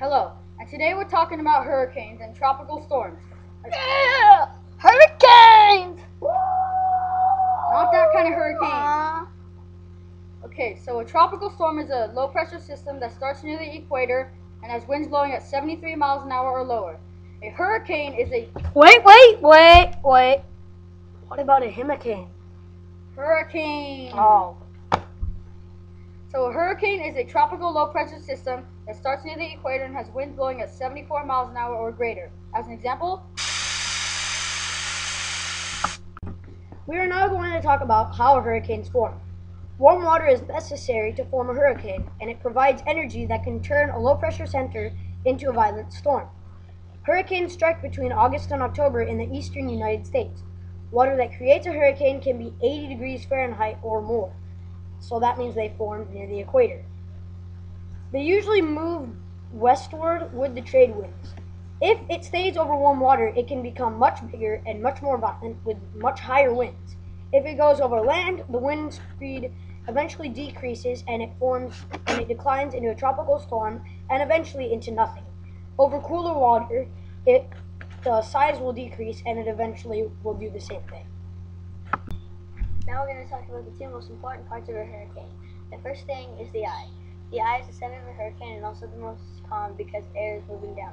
Hello, and today we're talking about hurricanes and tropical storms. Yeah! Hurricanes! Not that kind of hurricane. Okay, so a tropical storm is a low-pressure system that starts near the equator and has winds blowing at 73 miles an hour or lower. A hurricane is a... Wait. What about a hurricane? Hurricane! Oh. So a hurricane is a tropical low-pressure system that starts near the equator and has winds blowing at 74 miles an hour or greater. As an example, We are now going to talk about how hurricanes form. Warm water is necessary to form a hurricane, and it provides energy that can turn a low-pressure center into a violent storm. Hurricanes strike between August and October in the eastern United States. Water that creates a hurricane can be 80 degrees Fahrenheit or more, so that means they form near the equator. They usually move westward with the trade winds. If it stays over warm water, it can become much bigger and much more violent with much higher winds. If it goes over land, the wind speed eventually decreases and it declines into a tropical storm and eventually into nothing. Over cooler water, the size will decrease and it eventually will do the same thing. Now we're going to talk about the two most important parts of a hurricane. The first thing is the eye. The eye is the center of a hurricane and also the most calm because air is moving down,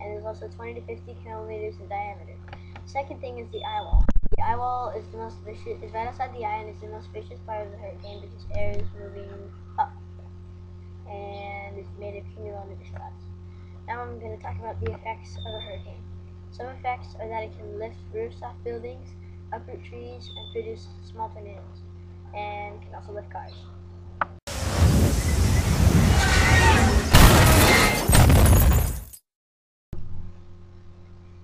and it is also 20 to 50 kilometers in diameter. The second thing is the eye wall. The eye wall is right outside the eye and is the most vicious part of the hurricane because air is moving up and is made of cumulonimbus clouds. Now I'm going to talk about the effects of a hurricane. Some effects are that it can lift roofs off buildings, uproot trees, and produce small tornadoes, and can also lift cars.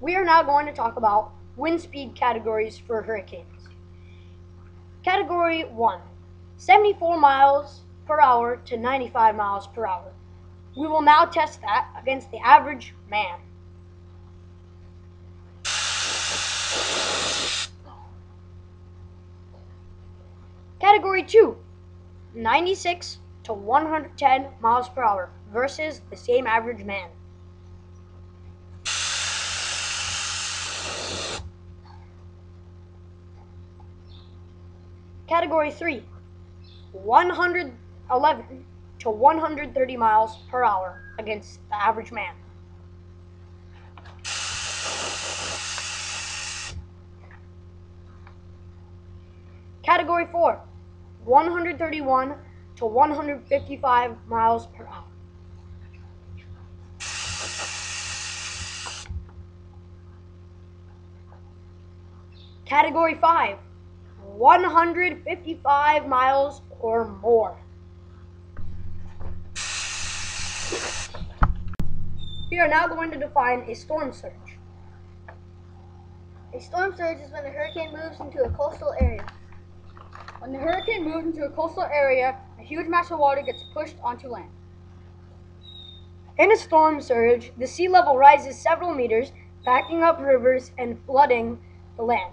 We are now going to talk about wind speed categories for hurricanes. Category 1, 74 miles per hour to 95 miles per hour. We will now test that against the average man. Category 2, 96 to 110 miles per hour versus the same average man. Category 3, 111 to 130 miles per hour against the average man. Category 4, 131 to 155 miles per hour. Category 5, 155 miles or more. We are now going to define a storm surge. A storm surge is when a hurricane moves into a coastal area. when the hurricane moves into a coastal area, a huge mass of water gets pushed onto land. In a storm surge, the sea level rises several meters, backing up rivers and flooding the land.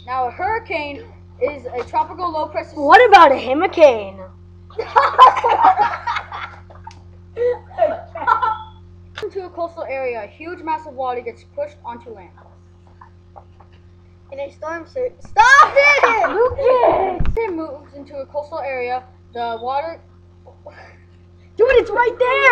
Now, a hurricane is a tropical low-pressure... What about a hurricane? into a coastal area, a huge mass of water gets pushed onto land. In a storm surge... Stop it! Lucas! It moves into a coastal area, the water... Dude, it's right there!